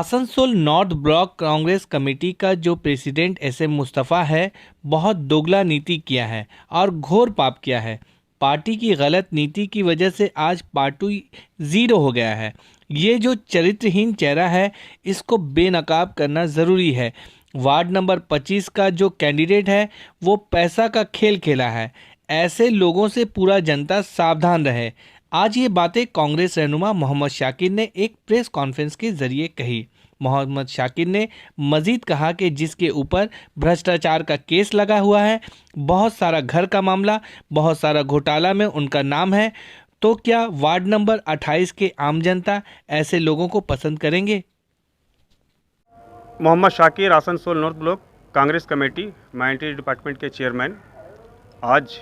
Asansol north block Congress committee का जो president SM Mustafa है, बहुत दोगला नीति किया है और घोर पाप किया है। पार्टी की गलत नीति की वजह से आज पार्टी ज़ीरो हो गया है। ये जो चरित्रहीन चेहरा है, इसको बेनकाब करना ज़रूरी है। वार्ड नंबर 25 का जो कैंडिडेट है, वो पैसा का खेल खेला है। ऐसे लोगों से पूरा जनता सावधान रहे। आज ये बातें कांग्रेस रहनुमा मोहम्मद शाकिर ने एक प्रेस कॉन्फ्रेंस के जरिए कही। मोहम्मद शाकिर ने मजीद कहा कि जिसके ऊपर भ्रष्टाचार का केस लगा हुआ है, बहुत सारा घर का मामला, बहुत सारा घोटाला में उनका नाम है, तो क्या वार्ड नंबर 28 के आम जनता ऐसे लोगों को पसंद करेंगे? Mohammad Shakir, Asansol north block Congress committee minority department के चेयरमैन। आज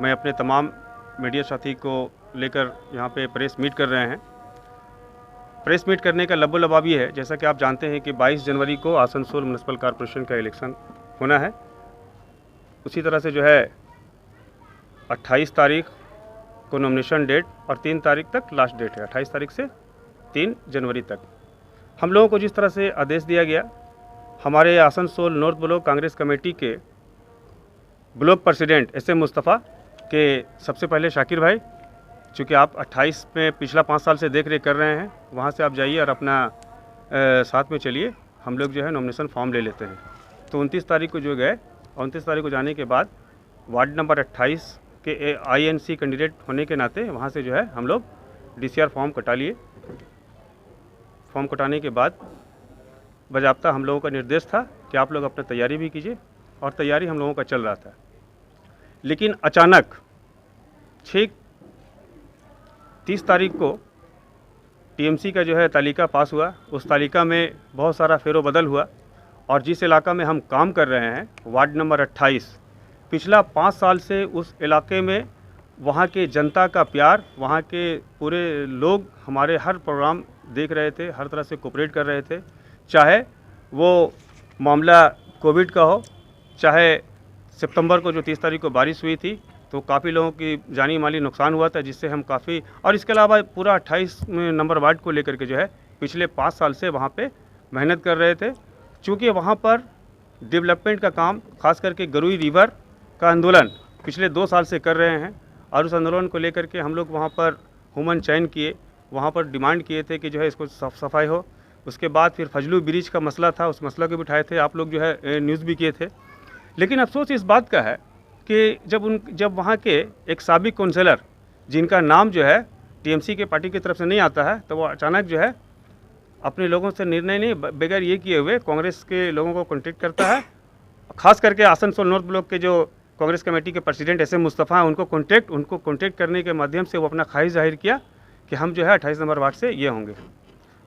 मैं अपने तमाम मीडिया साथी को लेकर यहाँ पे प्रेस मीट कर रहे हैं। प्रेस मीट करने का लबो-लबाब ये है, जैसा कि आप जानते हैं कि 22 जनवरी को आसनसोल म्युनिसिपल कॉरपोरेशन का इलेक्शन होना है। उसी तरह से जो है 28 तारीख को नॉमिनेशन डेट और 3 तारीख तक लास्ट डेट है, 28 तारीख से 3 जनवरी तक। हम लोगों को जिस तरह से आदेश दिया गया, हमारे Asansol north block Congress committee के ब्लॉक प्रेसिडेंट एसएम मुस्तफ़ा के सबसे पहले शाकिर भाई, चूँकि आप 28 में पिछला 5 साल से देख रेख कर रहे हैं, वहाँ से आप जाइए और अपना साथ में चलिए, हम लोग जो है नॉमिनेशन फॉर्म ले लेते हैं। तो 29 तारीख को जो गए, 29 तारीख को जाने के बाद वार्ड नंबर 28 के आईएनसी कैंडिडेट होने के नाते वहाँ से जो है हम लोग डीसीआर फॉर्म कटा लिए। फॉर्म कटाने के बाद बाज़ाब्ता हम लोगों का निर्देश था कि आप लोग अपना तैयारी भी कीजिए, और तैयारी हम लोगों का चल रहा था। लेकिन अचानक ठीक 30 तारीख को टीएमसी का जो है तालिका पास हुआ। उस तालिका में बहुत सारा फेरोबदल हुआ, और जिस इलाका में हम काम कर रहे हैं, वार्ड नंबर 28, पिछला 5 साल से उस इलाके में वहाँ के जनता का प्यार, वहाँ के पूरे लोग हमारे हर प्रोग्राम देख रहे थे, हर तरह से कोऑपरेट कर रहे थे। चाहे वो मामला कोविड का हो, चाहे सितंबर को जो 30 तारीख को बारिश हुई थी तो काफ़ी लोगों की जानी माली नुकसान हुआ था, जिससे हम काफ़ी, और इसके अलावा पूरा 28 नंबर वार्ड को लेकर के जो है पिछले 5 साल से वहाँ पे मेहनत कर रहे थे। चूँकि वहाँ पर डेवलपमेंट का काम, खास करके गरुई रिवर का आंदोलन पिछले 2 साल से कर रहे हैं, और उस आंदोलन को लेकर के हम लोग वहाँ पर हुमन चयन किए, वहाँ पर डिमांड किए थे कि जो है इसको साफ सफाई हो। उसके बाद फिर फजलू ब्रिज का मसला था, उस मसला को भी उठाए थे, आप लोग जो है न्यूज़ भी किए थे। लेकिन अफसोस इस बात का है कि जब वहाँ के एक साबिक काउंसलर, जिनका नाम जो है टीएमसी के पार्टी की तरफ से नहीं आता है, तो वो अचानक जो है अपने लोगों से निर्णय नहीं बगैर ये किए हुए कांग्रेस के लोगों को कॉन्टेक्ट करता है। खास करके आसनसोल नॉर्थ ब्लॉक के जो कांग्रेस कमेटी के प्रेसिडेंट एसएम मुस्तफ़ा हैं, उनको कॉन्टेक्ट करने के माध्यम से वो अपना ख्वाहिश जाहिर किया कि हम जो है 28 नंबर वार्ड से ये होंगे।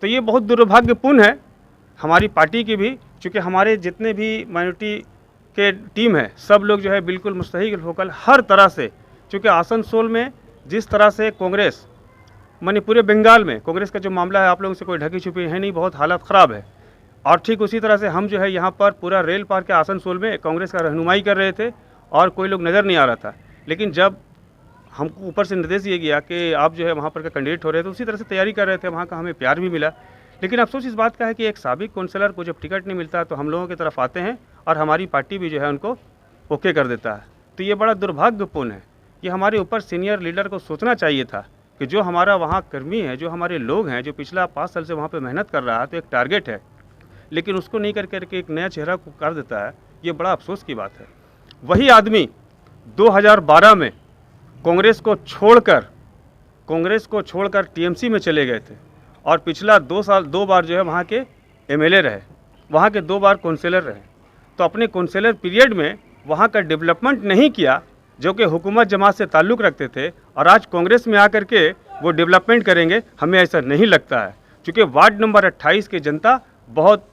तो ये बहुत दुर्भाग्यपूर्ण है हमारी पार्टी की भी, चूँकि हमारे जितने भी माइनॉरिटी के टीम है, सब लोग जो है बिल्कुल मुस्तहिक होकर हर तरह से, चूँकि आसनसोल में जिस तरह से कांग्रेस, माने पूरे बंगाल में कांग्रेस का जो मामला है, आप लोगों से कोई ढकी छुपी है नहीं, बहुत हालत ख़राब है। और ठीक उसी तरह से हम जो है यहाँ पर पूरा रेल पार के आसनसोल में कांग्रेस का रहनुमाई कर रहे थे, और कोई लोग नज़र नहीं आ रहा था। लेकिन जब हमको ऊपर से निर्देश दिया गया कि आप जो है वहाँ पर का कैंडिडेट हो रहे थे, उसी तरह से तैयारी कर रहे थे, वहाँ का हमें प्यार भी मिला। लेकिन अफसोस इस बात का है कि एक साबिक काउंसलर को जब टिकट नहीं मिलता तो हम लोगों की तरफ आते हैं, और हमारी पार्टी भी जो है उनको ओके कर देता है। तो ये बड़ा दुर्भाग्यपूर्ण है। ये हमारे ऊपर सीनियर लीडर को सोचना चाहिए था कि जो हमारा वहाँ कर्मी है, जो हमारे लोग हैं, जो पिछला 5 साल से वहाँ पे मेहनत कर रहा है, तो एक टारगेट है, लेकिन उसको नहीं कर करके एक नया चेहरा को कर देता है। ये बड़ा अफसोस की बात है। वही आदमी 2012 में कांग्रेस को छोड़कर टीएमसी में चले गए थे, और पिछला 2 बार जो है वहाँ के एमएलए रहे, वहाँ के 2 बार काउंसलर रहे। तो अपने काउंसलर पीरियड में वहाँ का डेवलपमेंट नहीं किया, जो कि हुकूमत जमात से ताल्लुक़ रखते थे, और आज कांग्रेस में आकर के वो डेवलपमेंट करेंगे, हमें ऐसा नहीं लगता है। क्योंकि वार्ड नंबर 28 की जनता बहुत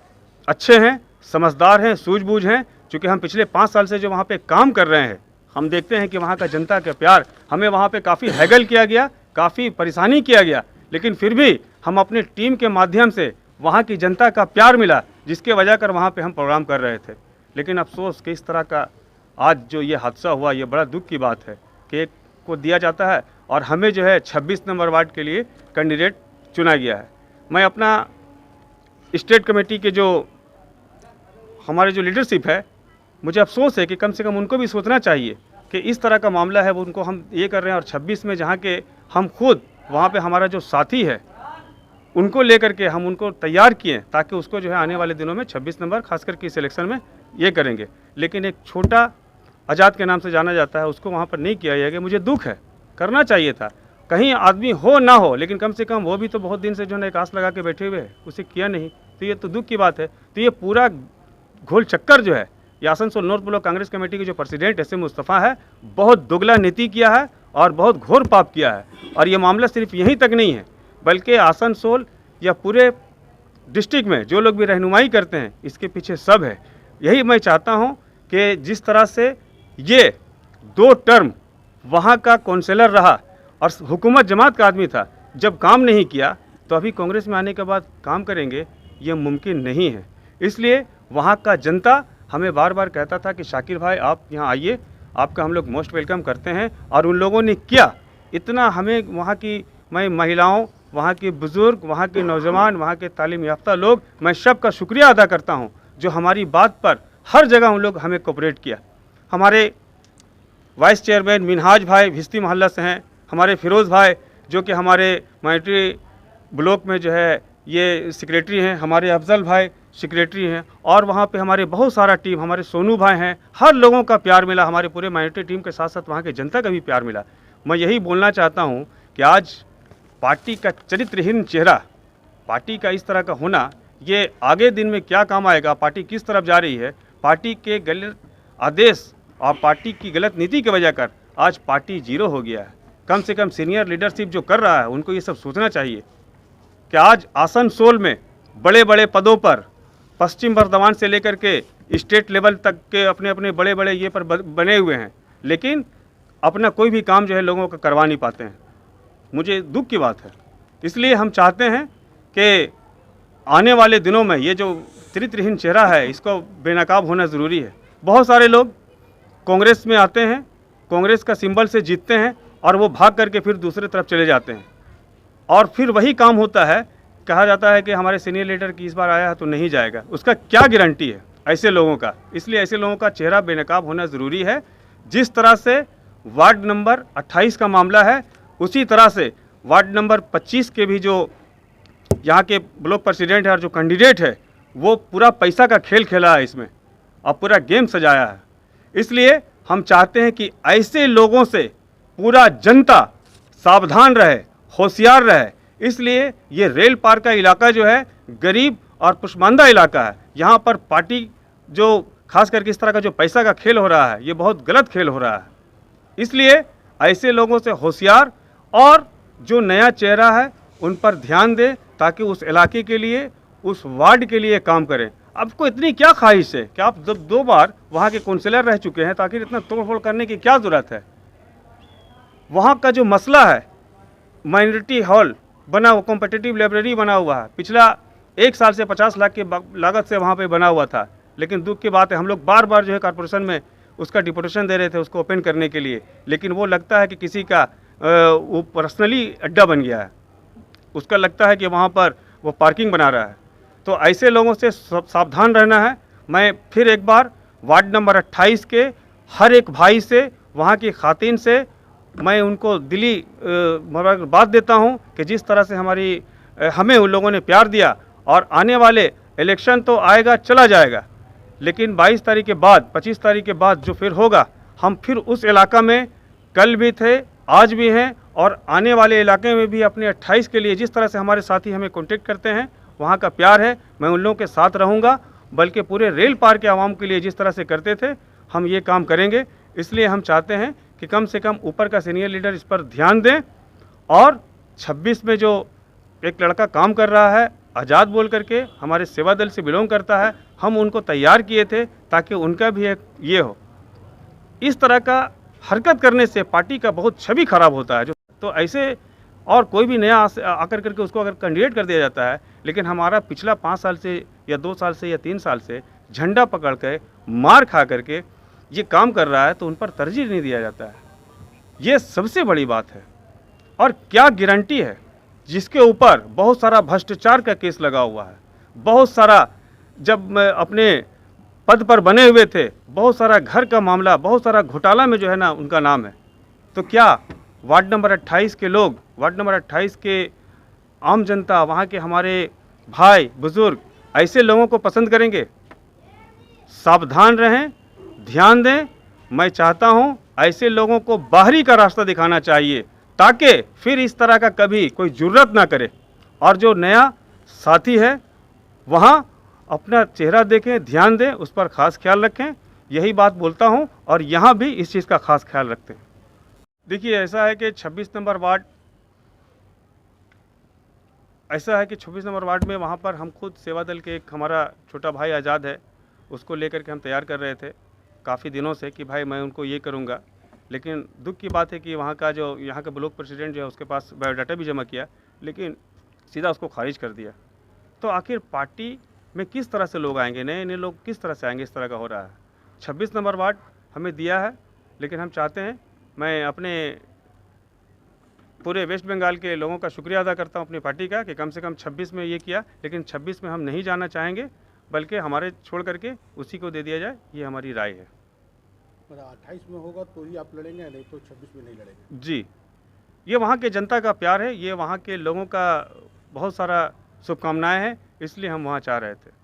अच्छे हैं, समझदार हैं, सूझबूझ हैं। चूँकि हम पिछले 5 साल से जो वहाँ पे काम कर रहे हैं, हम देखते हैं कि वहाँ का जनता का प्यार, हमें वहाँ पे काफ़ी हैगल किया गया, काफ़ी परेशानी किया गया, लेकिन फिर भी हम अपने टीम के माध्यम से वहाँ की जनता का प्यार मिला, जिसके वजह कर वहाँ पे हम प्रोग्राम कर रहे थे। लेकिन अफसोस कि इस तरह का आज जो ये हादसा हुआ, ये बड़ा दुख की बात है कि एक को दिया जाता है और हमें जो है 26 नंबर वार्ड के लिए कैंडिडेट चुना गया है। मैं अपना स्टेट कमेटी के जो हमारे जो लीडरशिप है, मुझे अफसोस है कि कम से कम उनको भी सोचना चाहिए कि इस तरह का मामला है वो उनको हम ये कर रहे हैं। और 26 में जहाँ के हम खुद वहाँ पे हमारा जो साथी है उनको लेकर के हम उनको तैयार किए ताकि उसको जो है आने वाले दिनों में 26 नंबर खास करके इस इलेक्शन में ये करेंगे। लेकिन एक छोटा आज़ाद के नाम से जाना जाता है, उसको वहाँ पर नहीं किया जाएगा। मुझे दुख है, करना चाहिए था। कहीं आदमी हो ना हो, लेकिन कम से कम वो भी तो बहुत दिन से जो है एक आस लगा के बैठे हुए हैं, उसे किया नहीं, तो ये तो दुख की बात है। तो ये पूरा घोल चक्कर जो है, ये Asansol north block Congress committee के जो प्रेसिडेंट एस एम मुस्तफ़ा है, बहुत दोगला नीति किया है और बहुत घोर पाप किया है। और ये मामला सिर्फ यहीं तक नहीं है, बल्कि आसनसोल या पूरे डिस्ट्रिक्ट में जो लोग भी रहनुमाई करते हैं, इसके पीछे सब है। यही मैं चाहता हूं कि जिस तरह से ये 2 टर्म वहां का काउंसलर रहा और हुकूमत जमात का आदमी था, जब काम नहीं किया तो अभी कांग्रेस में आने के बाद काम करेंगे, ये मुमकिन नहीं है। इसलिए वहाँ का जनता हमें बार बार कहता था कि शाकिर भाई आप यहाँ आइए, आपका हम लोग मोस्ट वेलकम करते हैं। और उन लोगों ने किया, इतना हमें वहाँ की मैं महिलाओं, वहाँ के बुज़ुर्ग, वहाँ के नौजवान, वहाँ के तालीम याफ्ता लोग, मैं सबका शुक्रिया अदा करता हूँ जो हमारी बात पर हर जगह उन लोग हमें कोऑपरेट किया। हमारे वाइस चेयरमैन मिनहाज भाई भिस्ती मोहल्ला से हैं, हमारे फिरोज़ भाई जो कि हमारे माइनॉरिटी ब्लॉक में जो है ये सेक्रेटरी हैं, हमारे अफजल भाई सेक्रेटरी हैं, और वहाँ पे हमारे बहुत सारा टीम, हमारे सोनू भाई हैं। हर लोगों का प्यार मिला, हमारे पूरे माइनॉरिटी टीम के साथ साथ वहाँ के जनता का भी प्यार मिला। मैं यही बोलना चाहता हूँ कि आज पार्टी का चरित्रहीन चेहरा, पार्टी का इस तरह का होना, ये आगे दिन में क्या काम आएगा, पार्टी किस तरफ जा रही है, पार्टी के गलत आदेश और पार्टी की गलत नीति की वजह कर आज पार्टी जीरो हो गया है। कम से कम सीनियर लीडरशिप जो कर रहा है उनको ये सब सोचना चाहिए कि आज आसनसोल में बड़े बड़े पदों पर पश्चिम बर्धमान से लेकर के स्टेट लेवल तक के अपने अपने बड़े बड़े ये पर बने हुए हैं, लेकिन अपना कोई भी काम जो है लोगों का करवा नहीं पाते हैं। मुझे दुख की बात है। इसलिए हम चाहते हैं कि आने वाले दिनों में ये जो चरित्रहीन चेहरा है, इसको बेनकाब होना ज़रूरी है। बहुत सारे लोग कांग्रेस में आते हैं, कांग्रेस का सिंबल से जीतते हैं और वो भाग करके फिर दूसरे तरफ चले जाते हैं, और फिर वही काम होता है। कहा जाता है कि हमारे सीनियर लीडर की इस बार आया है तो नहीं जाएगा, उसका क्या गारंटी है ऐसे लोगों का। इसलिए ऐसे लोगों का चेहरा बेनकाब होना ज़रूरी है। जिस तरह से वार्ड नंबर 28 का मामला है, उसी तरह से वार्ड नंबर 25 के भी जो यहाँ के ब्लॉक प्रेसिडेंट है और जो कैंडिडेट है, वो पूरा पैसा का खेल खेला है इसमें और पूरा गेम सजाया है। इसलिए हम चाहते हैं कि ऐसे लोगों से पूरा जनता सावधान रहे, होशियार रहे। इसलिए ये रेल पार का इलाका जो है गरीब और पसमानदा इलाका है। यहाँ पर पार्टी जो खास करके इस तरह का जो पैसा का खेल हो रहा है, ये बहुत गलत खेल हो रहा है। इसलिए ऐसे लोगों से होशियार और जो नया चेहरा है उन पर ध्यान दें, ताकि उस इलाके के लिए, उस वार्ड के लिए काम करें। आपको इतनी क्या ख्वाहिश है कि आप जब 2 बार वहाँ के काउंसलर रह चुके हैं, तो आखिर इतना तोड़फोड़ करने की क्या ज़रूरत है। वहाँ का जो मसला है, माइनॉरिटी हॉल बना हुआ, कॉम्पिटिटिव लाइब्रेरी बना हुआ है, पिछला 1 साल से 50 लाख की लागत से वहाँ पे बना हुआ था। लेकिन दुख की बात है, हम लोग बार बार जो है कॉर्पोरेशन में उसका डिपोटेशन दे रहे थे उसको ओपन करने के लिए, लेकिन वो लगता है कि किसी का वो पर्सनली अड्डा बन गया है। उसका लगता है कि वहाँ पर वो पार्किंग बना रहा है। तो ऐसे लोगों से सावधान रहना है। मैं फिर एक बार वार्ड नंबर 28 के हर एक भाई से, वहाँ की खातिन से मैं उनको दिली मुबारकबाद देता हूँ कि जिस तरह से हमें उन लोगों ने प्यार दिया। और आने वाले इलेक्शन तो आएगा चला जाएगा, लेकिन 22 तारीख के बाद, 25 तारीख के बाद जो फिर होगा, हम फिर उस इलाका में कल भी थे, आज भी हैं, और आने वाले इलाके में भी अपने 28 के लिए जिस तरह से हमारे साथी हमें कांटेक्ट करते हैं, वहाँ का प्यार है, मैं उन लोगों के साथ रहूँगा। बल्कि पूरे रेल पार के आवाम के लिए जिस तरह से करते थे, हम ये काम करेंगे। इसलिए हम चाहते हैं कि कम से कम ऊपर का सीनियर लीडर इस पर ध्यान दें। और 26 में जो एक लड़का काम कर रहा है, आज़ाद बोल करके, हमारे सेवा दल से बिलोंग करता है, हम उनको तैयार किए थे ताकि उनका भी एक ये हो। इस तरह का हरकत करने से पार्टी का बहुत छवि खराब होता है। तो ऐसे और कोई भी नया आकर करके उसको अगर कैंडिडेट कर दिया जाता है, लेकिन हमारा पिछला 5 साल से या 2 साल से या 3 साल से झंडा पकड़ के मार खा करके ये काम कर रहा है, तो उन पर तरजीह नहीं दिया जाता है। ये सबसे बड़ी बात है। और क्या गारंटी है जिसके ऊपर बहुत सारा भ्रष्टाचार का केस लगा हुआ है, बहुत सारा जब मैं अपने पद पर बने हुए थे, बहुत सारा घर का मामला, बहुत सारा घोटाला में जो है ना उनका नाम है। तो क्या वार्ड नंबर 28 के लोग, वार्ड नंबर 28 के आम जनता, वहाँ के हमारे भाई बुजुर्ग ऐसे लोगों को पसंद करेंगे? सावधान रहें, ध्यान दें। मैं चाहता हूँ ऐसे लोगों को बाहरी का रास्ता दिखाना चाहिए ताकि फिर इस तरह का कभी कोई जुर्रत ना करे। और जो नया साथी है वहाँ अपना चेहरा देखें, ध्यान दें, उस पर खास ख्याल रखें। यही बात बोलता हूँ और यहाँ भी इस चीज़ का खास ख्याल रखते हैं। देखिए ऐसा है कि 26 नंबर वार्ड में वहाँ पर हम खुद सेवा दल के एक हमारा छोटा भाई आज़ाद है, उसको लेकर के हम तैयार कर रहे थे काफ़ी दिनों से कि भाई मैं उनको ये करूँगा। लेकिन दुख की बात है कि वहाँ का जो यहाँ का ब्लॉक प्रेसिडेंट जो है उसके पास बायोडाटा भी जमा किया, लेकिन सीधा उसको खारिज कर दिया। तो आखिर पार्टी में किस तरह से लोग आएंगे, नए नए लोग किस तरह से आएंगे? इस तरह का हो रहा है। 26 नंबर वार्ड हमें दिया है, लेकिन हम चाहते हैं, मैं अपने पूरे वेस्ट बंगाल के लोगों का शुक्रिया अदा करता हूं अपनी पार्टी का कि कम से कम 26 में ये किया, लेकिन 26 में हम नहीं जाना चाहेंगे, बल्कि हमारे छोड़ करके उसी को दे दिया जाए, ये हमारी राय है। 28 में होगा तो ही आप लड़ेंगे, नहीं तो 26 में नहीं लड़ेंगे? जी, ये वहाँ के जनता का प्यार है, ये वहाँ के लोगों का बहुत सारा शुभकामनाएँ हैं, इसलिए हम वहाँ चाह रहे थे।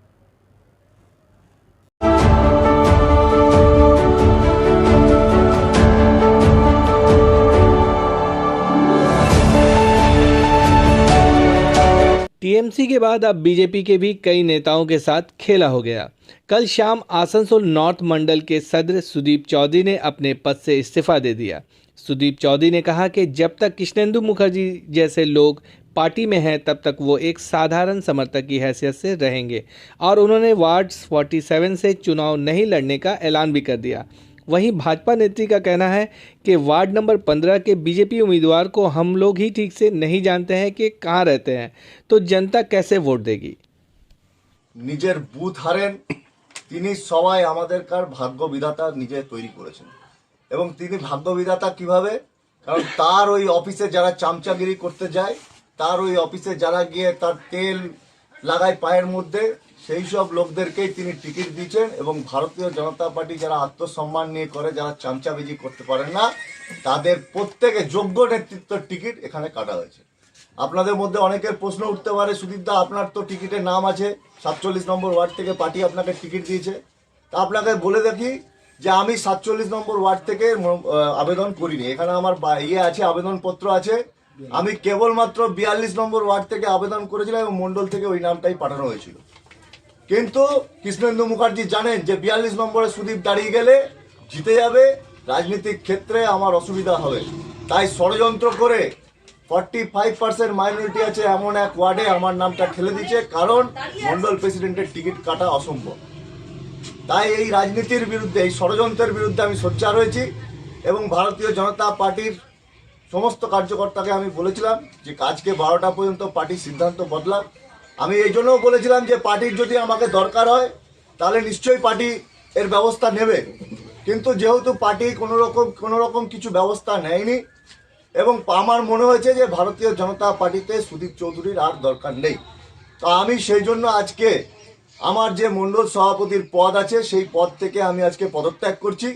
टीएमसी के बाद अब बीजेपी के भी कई नेताओं के साथ खेला हो गया। कल शाम आसनसोल नॉर्थ मंडल के सदर सुदीप चौधरी ने अपने पद से इस्तीफा दे दिया। सुदीप चौधरी ने कहा कि जब तक कृष्णेंदु मुखर्जी जैसे लोग पार्टी में हैं तब तक वो एक साधारण समर्थक की हैसियत से रहेंगे और उन्होंने वार्ड 47 से चुनाव नहीं लड़ने का ऐलान भी कर दिया। वहीं भाजपा नेत्री का कहना है कि वार्ड नंबर 15 के बीजेपी उम्मीदवार को हम लोग ही ठीक से नहीं जानते हैं कि कहाँ रहते हैं, तो जनता कैसे वोट देगी। নিজের বুথ হারেন তিনি সবাই আমাদেরকার ভাগ্য বিধাতা নিজে তৈরি করেছেন এবং তিনি ভাগ্য বিধাতা কিভাবে, কারণ তার ওই অফিসে যারা চামচাগিরি করতে যায়, তার ওই অফিসে যারা গিয়ে তার তেল লাগায় পায়ের মধ্যে, সেই সব লোকদেরকেই তিনি টিকিট দিয়েছেন এবং ভারতীয় জনতা পার্টি যারা আত্মসম্মান নিয়ে করে, যারা চামচাবিজি করতে পারেন না, তাদের প্রত্যেকে যোগ্য নেতৃত্বের টিকিট এখানে কাটা হয়েছে। আপনাদের মধ্যে অনেকের প্রশ্ন উঠতে পারে, সুদীপদা আপনার তো টিকিটের নাম আছে, 47 নম্বর ওয়ার্ড থেকে পার্টি আপনাকে টিকিট দিয়েছে। তা আপনাকে বলে দেখি যে আমি 47 নম্বর ওয়ার্ড থেকে আবেদন করিনি, এখানে আমার আছে, আবেদনপত্র আছে। আমি কেবলমাত্র 42 নম্বর ওয়ার্ড থেকে আবেদন করেছিলাম এবং মন্ডল থেকে ওই নামটাই পাঠানো হয়েছিল। কিন্তু কৃষ্ণেন্দু মুখার্জি জানেন যে 42 নম্বরে সুদীপ দাঁড়িয়ে গেলে জিতে যাবে, রাজনৈতিক ক্ষেত্রে আমার অসুবিধা হবে, তাই ষড়যন্ত্র করে 45% মাইনরিটি আছে এমন এক ওয়ার্ডে আমার নামটা ঠেলে দিচ্ছে, কারণ মন্ডল প্রেসিডেন্টের টিকিট কাটা অসম্ভব। তাই এই রাজনীতির বিরুদ্ধে, এই ষড়যন্ত্রের বিরুদ্ধে আমি সোচ্চার হয়েছি এবং ভারতীয় জনতা পার্টির সমস্ত কার্যকর্তাকে আমি বলেছিলাম যে আজকে 12টা পর্যন্ত পার্টির সিদ্ধান্ত বদলাম। আমি এই জন্যও বলেছিলাম যে পার্টির যদি আমাকে দরকার হয় তাহলে নিশ্চয়ই পার্টি এর ব্যবস্থা নেবে, কিন্তু যেহেতু পার্টি কোনো রকম কিছু ব্যবস্থা নেয়নি এবং আমার মনে হয়েছে যে ভারতীয় জনতা পার্টিতে সুদীপ চৌধুরীর আর দরকার নেই, তো আমি সেই জন্য আজকে আমার যে মণ্ডল সভাপতির পদ আছে সেই পদ থেকে আমি আজকে পদত্যাগ করছি।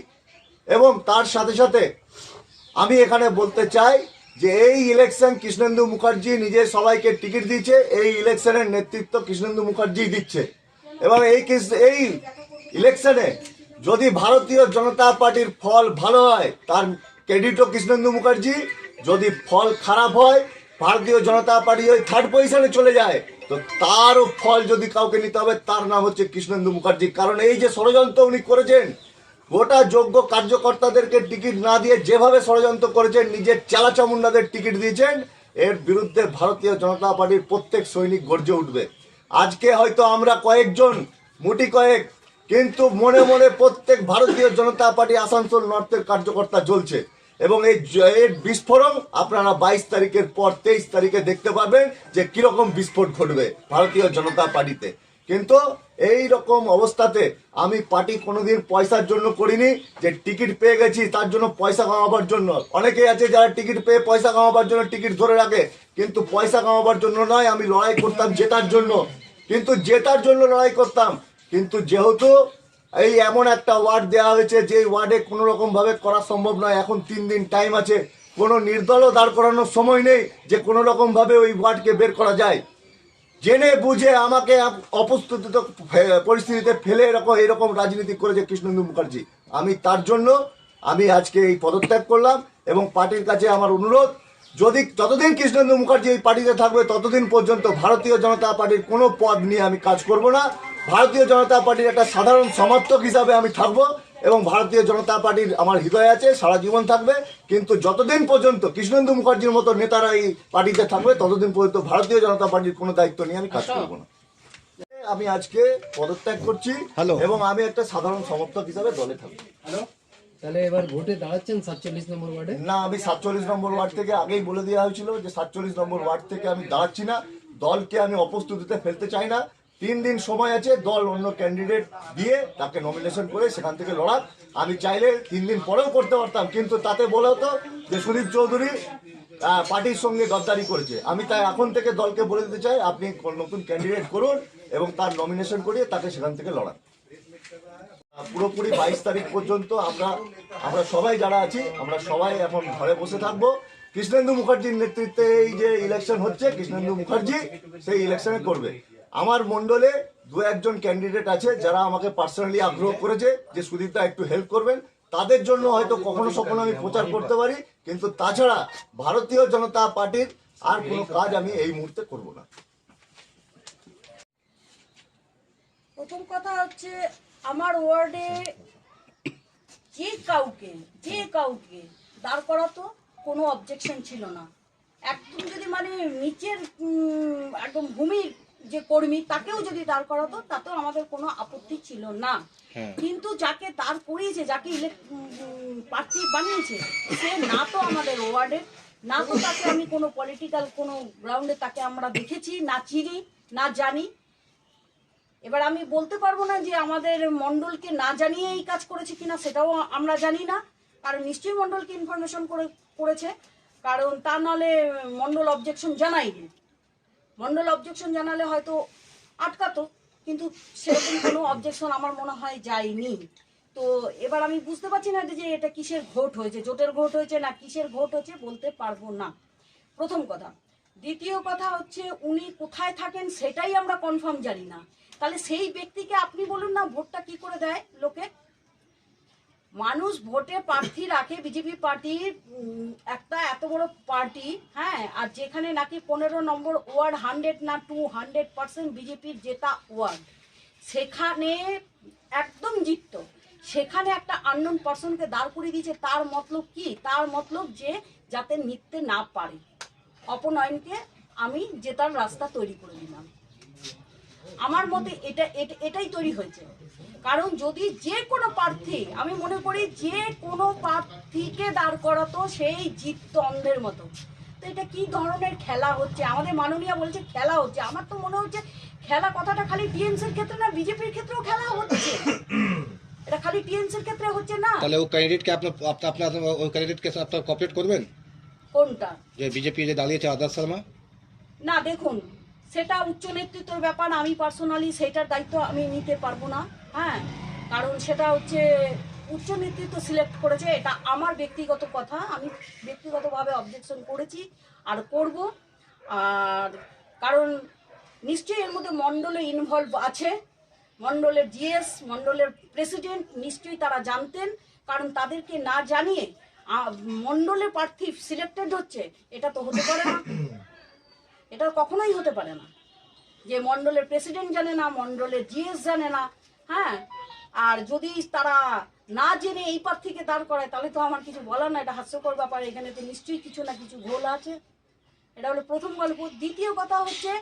এবং তার সাথে সাথে আমি এখানে বলতে চাই যে এই ইলেকশন কৃষ্ণেন্দু মুখার্জি নিজে সবাইকে টিকিট দিয়েছে, এই ইলেকশনের নেতৃত্ব কৃষ্ণেন্দু মুখার্জি দিচ্ছে এবং এই ইলেকশনে যদি ভারতীয় জনতা পার্টির ফল ভালো হয় তার ক্রেডিটও কৃষ্ণেন্দু মুখার্জি, যদি ফল খারাপ হয়, ভারতীয় জনতা পার্টি ওই 3rd পজিশনে চলে যায়, তো তারও ফল যদি কাউকে নিতে হবে তার নাম হচ্ছে কৃষ্ণেন্দু মুখার্জি। কারণ এই যে ষড়যন্ত্র উনি করেছেন, গোটা যোগ্য কার্যকর্তাদেরকে টিকিট না দিয়ে যেভাবে ষড়যন্ত্র করেছেন, নিজের চালাচামুন্ডাদের টিকিট দিয়েছেন, এর বিরুদ্ধে ভারতীয় জনতা পার্টির প্রত্যেক সৈনিক গর্জে উঠবে। আজকে হয়তো আমরা কয়েকজন, মুটি কয়েক, কিন্তু মনে মনে প্রত্যেক ভারতীয় জনতা পার্টি আসানসোল নর্থের কার্যকর্তা জ্বলছে এবং এই বিস্ফোরণ আপনারা 22 তারিখের পর 23 তারিখে দেখতে পাবেন যে কিরকম বিস্ফোট ঘটবে ভারতীয় জনতা পার্টিতে। কিন্তু এই রকম অবস্থাতে আমি পার্টি কোনোদিন পয়সার জন্য করিনি যে টিকিট পেয়ে গেছি তার জন্য পয়সা কামাবার জন্য। অনেকেই আছে যারা টিকিট পেয়ে পয়সা কামাবার জন্য টিকিট ধরে রাখে, কিন্তু পয়সা কামাবার জন্য নয়, আমি লড়াই করতাম জেতার জন্য। কিন্তু জেতার জন্য লড়াই করতাম। কিন্তু যেহেতু এই এমন একটা ওয়ার্ড দেওয়া হয়েছে যে ওয়ার্ডে কোনো রকম ভাবে করা সম্ভব নয়, এখন 3 দিন টাইম আছে, কোনো নির্দলও দাঁড় করানোর সময় নেই যে কোনো রকম ভাবে ওই ওয়ার্ডকে বের করা যায়। জেনে বুঝে আমাকে অপ্রস্তুত পরিস্থিতিতে ফেলে এরকম রাজনীতি করেছে কৃষ্ণেন্দু মুখার্জি। আমি তার জন্য আমি আজকে এই পদত্যাগ করলাম এবং পার্টির কাছে আমার অনুরোধ, যতদিন কৃষ্ণেন্দু মুখার্জি এই পার্টিতে থাকবে ততদিন পর্যন্ত ভারতীয় জনতা পার্টির কোনো পদ নিয়ে আমি কাজ করব না। ভারতীয় জনতা পার্টির একটা সাধারণ সমর্থক হিসাবে আমি থাকব এবং ভারতীয় জনতা পার্টির আমার হৃদয় আছে, সারা জীবন থাকবে। কিন্তু যতদিন পর্যন্ত কৃষ্ণেন্দু মুখার্জির মতো নেতারা এই পার্টিতে থাকবে ততদিন পর্যন্ত ভারতীয় জনতা পার্টির কোনো দায়িত্ব নিয়ে আমি কাজ করব না। আমি আজকে পদত্যাগ করছি এবং আমি একটা সাধারণ সমর্থক হিসাবে দলে থাকবো। তাহলে এবার ভোটে দাঁড়াচ্ছেন 47 নম্বর ওয়ার্ডে? না, আমি 47 নম্বর ওয়ার্ড থেকে আগেই বলে দেওয়া হয়েছিল যে 47 নম্বর ওয়ার্ড থেকে আমি দাঁড়াচ্ছি না। দলকে আমি অপ্রস্তুতিতে ফেলতে চাই না। 3 দিন সময় আছে, দল অন্য ক্যান্ডিডেট দিয়ে তাকে নমিনেশন করে সেখান থেকে লড়াক। আমি চাইলে 3 দিন পরেও করতে পারতাম, কিন্তু তাতে বলা হতো যে সুদীপ চৌধুরী পার্টির সঙ্গে গদ্দারি করেছে। আমি তাই এখন থেকে দলকে বলে দিতে চাই, আপনি নতুন ক্যান্ডিডেট করুন এবং তার নমিনেশন করিয়ে তাকে সেখান থেকে লড়ান। পুরোপুরি 22 তারিখ পর্যন্ত আমরা সবাই যারা আছি আমরা সবাই এখন ঘরে বসে থাকবো। কৃষ্ণেন্দু মুখার্জির নেতৃত্বে এই যে ইলেকশন হচ্ছে, কৃষ্ণেন্দু মুখার্জি সেই ইলেকশনে করবে। আমার মন্ডলে 2-1 ক্যান্ডিডেট আছে যারা আমাকে পার্সোনালি আগ্রহ করেছে যে সুদীপদা একটু হেল্প করবেন। তাদের জন্য হয়তো কখনো সখনো আমি প্রচার করতে পারি, কিন্তু তাছাড়া ভারতীয় জনতা পার্টির আর কোনো কাজ আমি এই মুহূর্তে করব না। প্রথম কথা হচ্ছে, আমার ওয়ার্ডে যে কাউকে দাঁড় করাতো কোনো অবজেকশন ছিল না। একদম যদি মানে নিচের একদম ভূমির যে কর্মী তাকেও যদি দাঁড় করাতো তাতেও আমাদের কোনো আপত্তি ছিল না। কিন্তু যাকে দাঁড় করিয়েছে, যাকে প্রার্থী বানিয়েছে, সে না তো আমাদের ওয়ার্ডের, না তো তাকে আমি কোনো পলিটিক্যাল কোনো গ্রাউন্ডে তাকে আমরা দেখেছি, না চিনি, না জানি। এবার আমি বলতে পারবো না যে আমাদের মণ্ডলকে না জানিয়ে এই কাজ করেছে কিনা, সেটাও আমরা জানি না। কারণ নিশ্চয়ই মণ্ডলকে ইনফরমেশন করেছে, কারণ তা নাহলে মণ্ডল অবজেকশন জানায়নি। মণ্ডল অবজেকশন জানালে হয়তো আটকাতো, কিন্তু সেরকম কোনো অবজেকশন আমার মনে হয় যায়নি। তো এবার আমি বুঝতে পারছি না যে এটা কিসের ভোট হয়েছে, জোটের ভোট হয়েছে না কিসের ভোট হয়েছে বলতে পারবো না, প্রথম কথা। দ্বিতীয় কথা হচ্ছে, উনি কোথায় থাকেন সেটাই আমরা কনফার্ম জানি না। তাহলে সেই ব্যক্তিকে আপনি বলুন না ভোটটা কি করে দেয় লোকে? মানুষ ভোটে প্রার্থী রাখে, বিজেপি পার্টির একটা এত বড় পার্টি, হ্যাঁ, আর যেখানে নাকি 15 নম্বর ওয়ার্ড 100 না 200% বিজেপির জেতা ওয়ার্ড, সেখানে একদম জিততো, সেখানে একটা আননোন পার্সনকে দাঁড় করিয়ে দিয়েছে। তার মতলব কি? তার মতলব যে যাতে নিতে না পারে, অপনয়নকে আমি জেতার রাস্তা তৈরি করে দিলাম। আমার মতে এটাই তৈরি হয়েছে। কারণ যদি যে কোনো প্রার্থী, আমি মনে করি যে কোনো প্রার্থীকে দাঁড় করাতো সেই জিততো অন্ধের মতো। তো এটা কি ধরনের খেলা হচ্ছে? আমাদের মাননীয় বলছে খেলা হচ্ছে, আমার তো মনে হচ্ছে খেলা কথাটা খালি টিএমসির ক্ষেত্রে না, বিজেপির ক্ষেত্রেও খেলা হচ্ছে। এটা খালি টিএমসির ক্ষেত্রে হচ্ছে না। তাহলে ও ক্যান্ডিডেটকে আপনার ওই ক্যান্ডিডেটকে আপনারা কোঅপারেট করবেন? কোনটা? যে বিজেপি যে দাঁড়িয়েছে আদর্শ শর্মা? না, দেখুন, সেটা উচ্চ নেতৃত্বের ব্যাপার। আমি পার্সোনালি সেটার দায়িত্ব আমি নিতে পারবো না, হ্যাঁ, কারণ সেটা হচ্ছে উচ্চ নেতৃত্ব সিলেক্ট করেছে। এটা আমার ব্যক্তিগত কথা, আমি ব্যক্তিগতভাবে অবজেকশন করেছি আর করব। আর কারণ নিশ্চয়ই এর মধ্যে মণ্ডলে ইনভলভ আছে, মণ্ডলের জিএস, মণ্ডলের প্রেসিডেন্ট, নিশ্চয়ই তারা জানতেন। কারণ তাদেরকে না জানিয়ে মণ্ডলের প্রার্থী সিলেক্টেড হচ্ছে, এটা তো হতে পারে না, এটা কখনোই হতে পারে না যে মণ্ডলের প্রেসিডেন্ট জানে না, মণ্ডলের জিএস জানে না, হ্যাঁ। আর যদি তারা না জেনে এই প্রার্থীকে দাঁড় করায় তাহলে তো আমার কিছু বলার না, এটা হাস্যকর ব্যাপার। এখানে তো নিশ্চয়ই কিছু না কিছু ভুল আছে। এটা হলো প্রথম গল্প। দ্বিতীয় কথা হচ্ছে,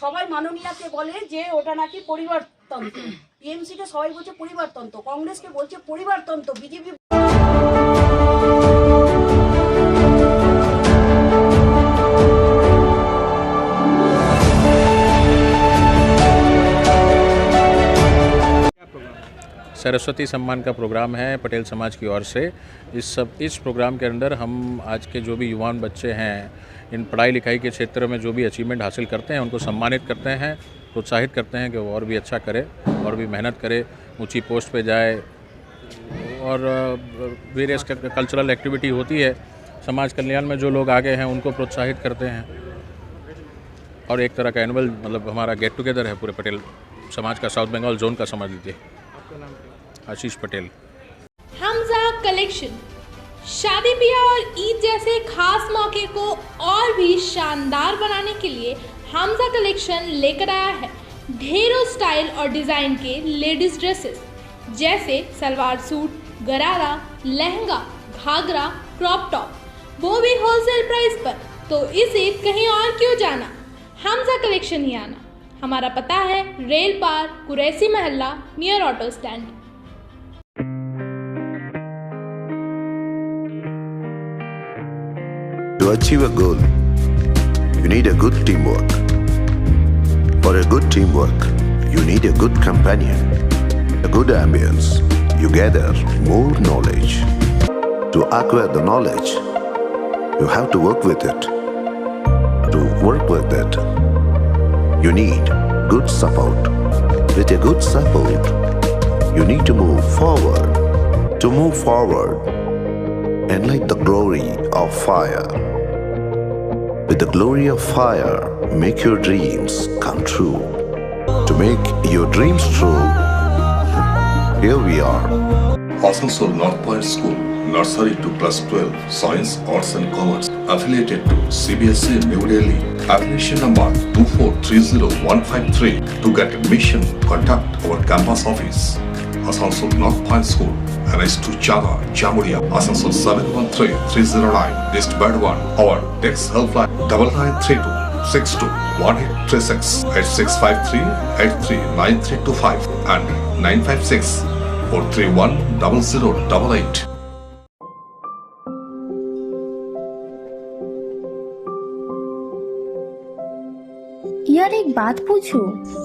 সবাই মাননীয়াকে বলে যে ওটা নাকি পরিবারতন্ত্র, টিএমসিকে সবাই বলছে পরিবারতন্ত্র, কংগ্রেসকে বলছে পরিবারতন্ত্র, বিজেপি सरस्वती सम्मान का प्रोग्राम है पटेल समाज की ओर से। इस प्रोग्राम के अंदर हम आज के जो भी युवान बच्चे हैं, इन पढ़ाई लिखाई के क्षेत्र में जो भी अचीवमेंट हासिल करते हैं उनको सम्मानित करते हैं प्रोत्साहित करते हैं कि वो और भी अच्छा करे और भी मेहनत करे, ऊंची पोस्ट पे जाए। और वेरियस कल्चरल एक्टिविटी होती है, समाज कल्याण में जो लोग आगे हैं उनको प्रोत्साहित करते हैं। और एक तरह का एनुअल मतलब हमारा गेट टुगेदर है पूरे पटेल समाज का, साउथ बंगाल जोन का समझ लीजिए। आशीष पटेल। हमजा कलेक्शन शादी ब्याह और ईद जैसे खास मौके को और भी शानदार बनाने के लिए हमजा कलेक्शन लेकर आया है ढेरों स्टाइल और डिज़ाइन के लेडीज ड्रेसेस जैसे सलवार सूट, गरारा, लहंगा, घाघरा, क्रॉप टॉप, वो भी होलसेल प्राइस पर। तो इस ईद कहीं और क्यों जाना, हमजा कलेक्शन ही आना। हमारा पता है रेल पार, Quraishi Mohalla, near auto stand. To achieve a goal, you need a good teamwork. For a good teamwork, you need a good companion, a good ambience. You gather more knowledge. To acquire the knowledge, you have to work with it. To work with it, you need good support. With a good support, you need to move forward. To move forward, enlight the glory of fire. With the glory of fire, make your dreams come true. To make your dreams true, here we are. Asansol North Point School, Nursery to Class 12, Science, Arts and Commerce, affiliated to CBSE New Delhi. Affiliation number 2430153. To get admission, contact our campus office. Asansol North Point School, NH2 Chada, Jamuria, Asansol 713309, East Bad 1. Our text helpline 9932 62 1836 8653 839325 and 956 431 0088. यार एक बात पूछूं?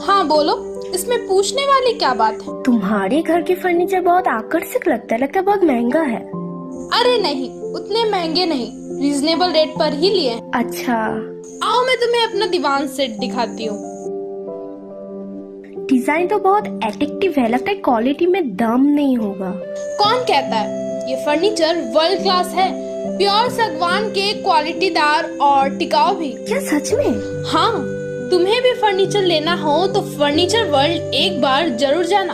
हाँ बोलो, इसमें पूछने वाली क्या बात है? तुम्हारे घर के फर्नीचर बहुत आकर्षक लगता है बहुत महंगा है। अरे नहीं, उतने महंगे नहीं, रीजनेबल रेट पर ही लिए हैं। अच्छा, आओ मैं तुम्हें अपना दीवान सेट दिखाती हूँ। डिजाइन तो बहुत एट्रैक्टिव है, लगता है क्वालिटी में दम नहीं होगा। कौन कहता है? ये फर्नीचर वर्ल्ड क्लास है, प्योर सागवान के, क्वालिटीदार और टिकाऊ भी। क्या सच में? हाँ, तुम्हें भी फर्नीचर लेना हो तो फर्नीचर वर्ल्ड एक बार जरूर जाना।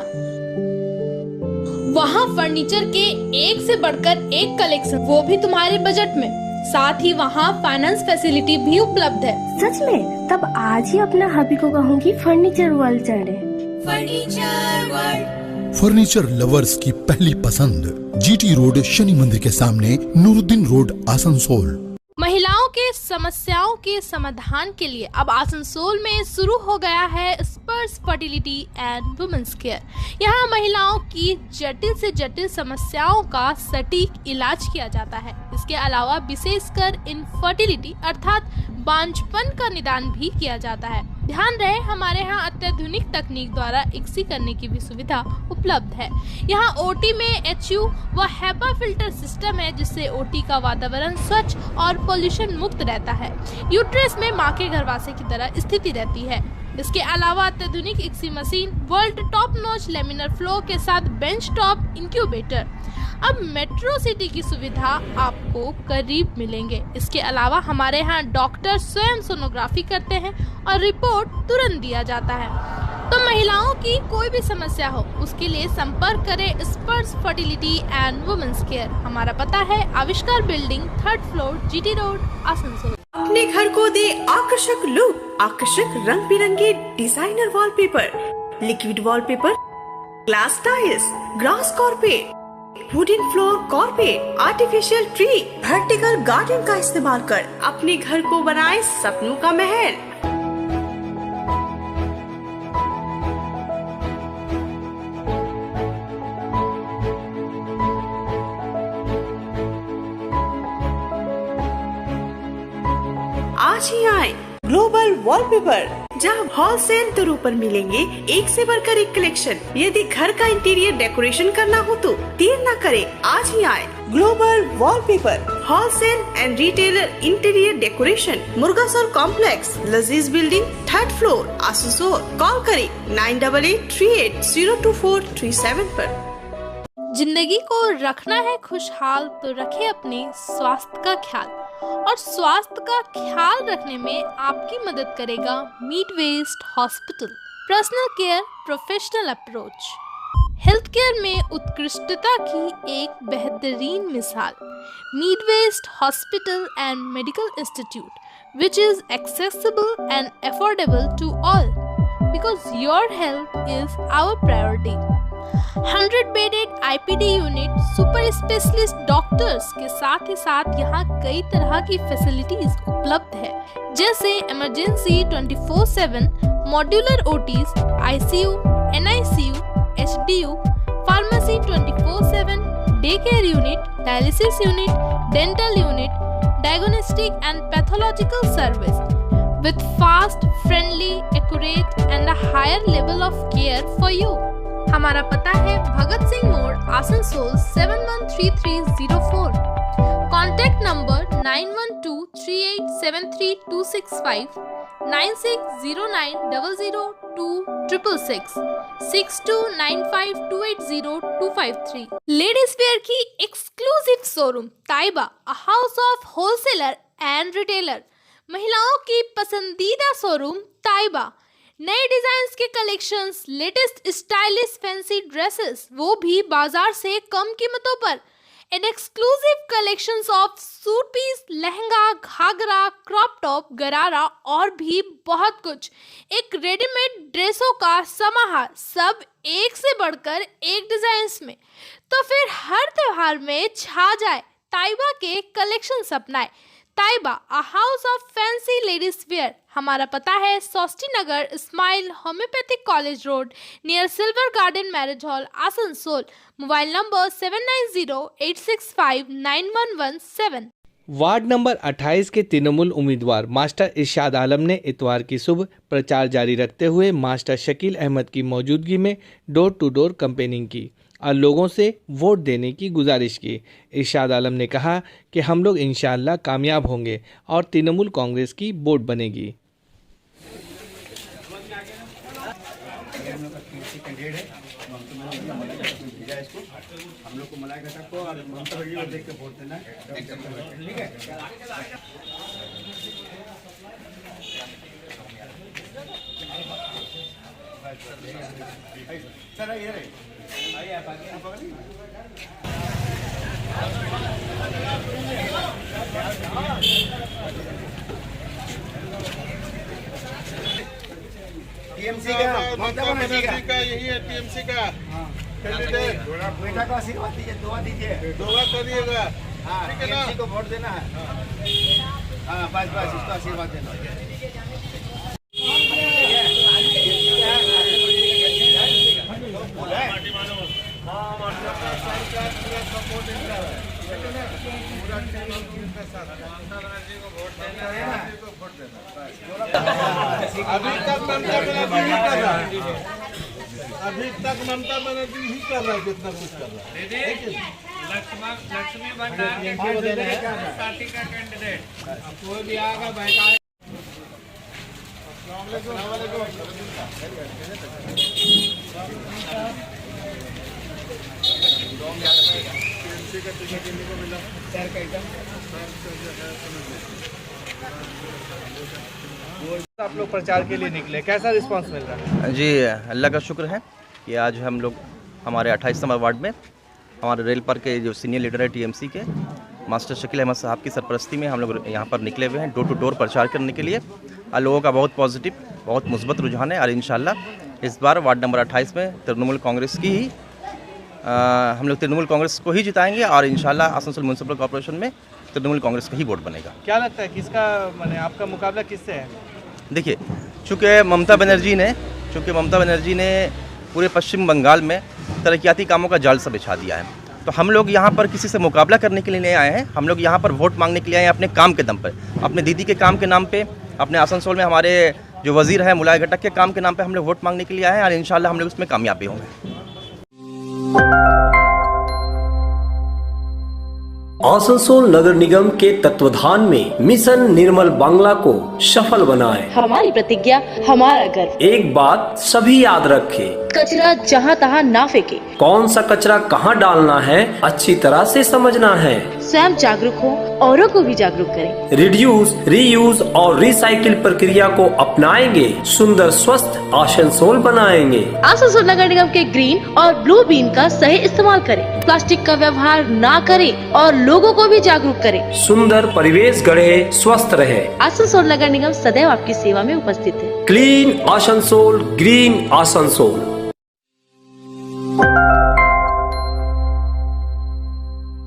वहाँ फर्नीचर के एक से बढ़कर एक कलेक्शन, वो भी तुम्हारे बजट में। साथ ही वहाँ फाइनेंस फैसिलिटी भी उपलब्ध है। सच में? तब आज ही अपना हबी को कहूँगी फर्नीचर वर्ल्ड चढ़े। फर्नीचर वर्ल्ड, फर्नीचर लवर्स की पहली पसंद, जीटी रोड, शनि मंदिर के सामने, नूरुद्दीन रोड, आसनसोल। महिलाओं के समस्याओं के समाधान के लिए अब आसनसोल में शुरू हो गया है स्पर्श फर्टिलिटी एंड वुमेन्स केयर। यहाँ महिलाओं की जटिल से जटिल समस्याओं का सटीक इलाज किया जाता है। इसके अलावा विशेषकर इनफर्टिलिटी अर्थात बांझपन का निदान भी किया जाता है। ध्यान रहे, हमारे यहाँ अत्याधुनिक तकनीक द्वारा इक्सी करने की भी सुविधा उपलब्ध है। यहाँ ओटी में HU व HEPA फिल्टर सिस्टम है, जिससे ओटी का वातावरण स्वच्छ और पोल्यूशन मुक्त रहता है। यूट्रस में माँ के गर्भाशय की तरह स्थिति रहती है। इसके अलावा अत्याधुनिक ICSI machine, world top notch laminar flow के साथ बेंच टॉप इंक्यूबेटर। अब मेट्रो सिटी की सुविधा आपको करीब मिलेंगे। इसके अलावा हमारे यहाँ डॉक्टर स्वयं सोनोग्राफी करते हैं और रिपोर्ट तुरंत दिया जाता है। तो महिलाओं की कोई भी समस्या हो, उसके लिए संपर्क करें स्पर्श फर्टिलिटी एंड वुमेन्स केयर। हमारा पता है आविष्कार building, 3rd floor, GT road, Asansol. अपने घर को दे आकर्षक लुक, आकर्षक रंग बिरंगे designer wallpaper, liquid wallpaper, glass tiles, grass carpet, wooden floor carpet, artificial tree, vertical garden का इस्तेमाल कर अपने घर को बनाए सपनों का महल। आज ही आए ग्लोबल वॉलपेपर। जहां होलसेल दरों पर मिलेंगे एक से बढ़कर एक कलेक्शन। यदि घर का इंटीरियर डेकोरेशन करना हो तो देर न करें, आज ही आए। Global wallpaper, wholesale and retailer interior decoration, Murgasar complex, Lazeez building, 3rd floor, Asansol. Call करें 9883802437 पर। जिंदगी को रखना है खुशहाल तो रखें अपने स्वास्थ्य का ख्याल, और स्वास्थ्य का ख्याल रखने में आपकी मदद करेगा Meet West hospital. Personal care, professional approach. Health care में उत्कृष्टता की एक बेहतरीन मिसाल। Meet West hospital and medical institute, which is accessible and affordable to all, because your health is our priority. 100-bedded IPD unit, super specialist doctors के साथ ही साथ यहाँ कई तरह की फैसिलिटीज उपलब्ध है, जैसे emergency 24/7, modular OTs, ICU, NICU, HDU, pharmacy 24/7, day care unit, dialysis unit, dental unit, diagnostic and pathological service with fast, friendly, accurate and a higher level of care for you. हमारा पता है भगत सिंह मोड़, Asansol 713304। Contact number 9123873265, 9609002666, 6295280253। Ladies wear की exclusive showroom Taiba, a house of wholesaler and retailer. महिलाओं की पसंदीदा showroom Taiba, नए design के collections, latest stylish fancy dresses, वो भी बाजार से कम कीमतों पर। An exclusive collections of suit piece, lehenga, ghagra, crop top, gharara और भी बहुत कुछ। एक रेडीमेड ड्रेसों का समाहार, सब एक से बढ़कर एक डिजाइन में। तो फिर हर त्योहार में छा जाए ताइबा के कलेक्शंस अपनाए। Taiba, a house of fancy ladies wear. हमारा पता है Sosti Nagar, smile homoeopathic college road, near silver garden marriage hall, Asansol. Mobile number 7908659117। Ward number 28 के तृणमूल उम्मीदवार मास्टर इरशाद आलम ने इतवार की सुबह प्रचार जारी रखते हुए मास्टर शकील अहमद की मौजूदगी में डोर टू डोर कैंपेनिंग की और लोगों से वोट देने की गुजारिश की। इरशाद आलम ने कहा कि हम लोग इंशाअल्लाह कामयाब होंगे और तृणमूल कांग्रेस की वोट बनेगी। हम लोग को मलाई घटक को और ममता बनर्जी को देख के वोट देना है, ठीक है। सर ये रहे, आइए आप आगे आप पकड़िए। टीएमसी का ममता बनर्जी का यही है, टीएमसी का कैंडिडेट। बेटा को आशीर्वाद दीजिए, दुआ दीजिए, दुआ करिएगा। हाँ, ठीक है ना, टीएमसी को वोट देना है। हाँ बस बस इसको आशीर्वाद देना। अभी तक ममता बनर्जी ही कर रहा है, अभी तक ममता बनर्जी ही कर रहा है जितना कुछ कर रहा है। लक्ष्मी भंडार के पार्टी का कैंडिडेट कोई भी आएगा बैठा। आप लोग प्रचार के लिए निकले, कैसा रिस्पांस मिल रहा है? जी अल्लाह का शुक्र है कि आज हम लोग हमारे 28 नंबर वार्ड में हमारे रेल पर के जो सीनियर लीडर है टीएमसी के मास्टर शकील अहमद साहब की सरपरस्ती में हम लोग यहाँ पर निकले हुए हैं डोर टू डोर प्रचार करने के लिए। और लोगों का बहुत पॉजिटिव, बहुत मुस्बत रुझान है और इंशाल्लाह इस बार वार्ड नंबर 28 में तृणमूल कांग्रेस की ही हम लोग तृणमूल कांग्रेस को ही जिताएंगे और इंशाल्लाह आसनसोल म्यूनसिपल कॉर्पोरेशन में तृणमूल कांग्रेस का ही वोट बनेगा। क्या लगता है किसका माने आपका मुकाबला किससे है? देखिए, चूँकि ममता बनर्जी ने पूरे पश्चिम बंगाल में तरक्याती कामों का जाल सा बिछा दिया है, तो हम लोग यहाँ पर किसी से मुकाबला करने के लिए नहीं आए हैं। हम लोग यहाँ पर वोट मांगने के लिए आए हैं अपने काम के दम पर, अपने दीदी के काम के नाम पे। अपने आसनसोल में हमारे जो वजीर है मुलाय घटक के काम के नाम पे हम लोग वोट मांगने के लिए आए हैं और इंशाल्लाह हम लोग उसमें कामयाब भी होंगे। आसनसोल नगर निगम के तत्वाधान में मिशन निर्मल बांग्ला को सफल बनाएं। हमारी प्रतिज्ञा, हमारा गर्व। एक बात सभी याद रखें, कचरा जहाँ तहाँ ना फेंके। कौन सा कचरा कहाँ डालना है अच्छी तरह से समझना है। स्वयं जागरूक हो, औरों को भी जागरूक करें। रिड्यूस, रीयूज और रिसाइकिल प्रक्रिया को अपनाएंगे, सुंदर स्वस्थ आसनसोल बनाएंगे। आसनसोल नगर निगम के ग्रीन और ब्लू बीन का सही इस्तेमाल करें, प्लास्टिक का व्यवहार ना करें और लोगों को भी जागरूक करें। सुंदर परिवेश गढ़े, स्वस्थ रहे। आसनसोल नगर निगम सदैव आपकी सेवा में उपस्थित है। Clean Asansol, green Asansol.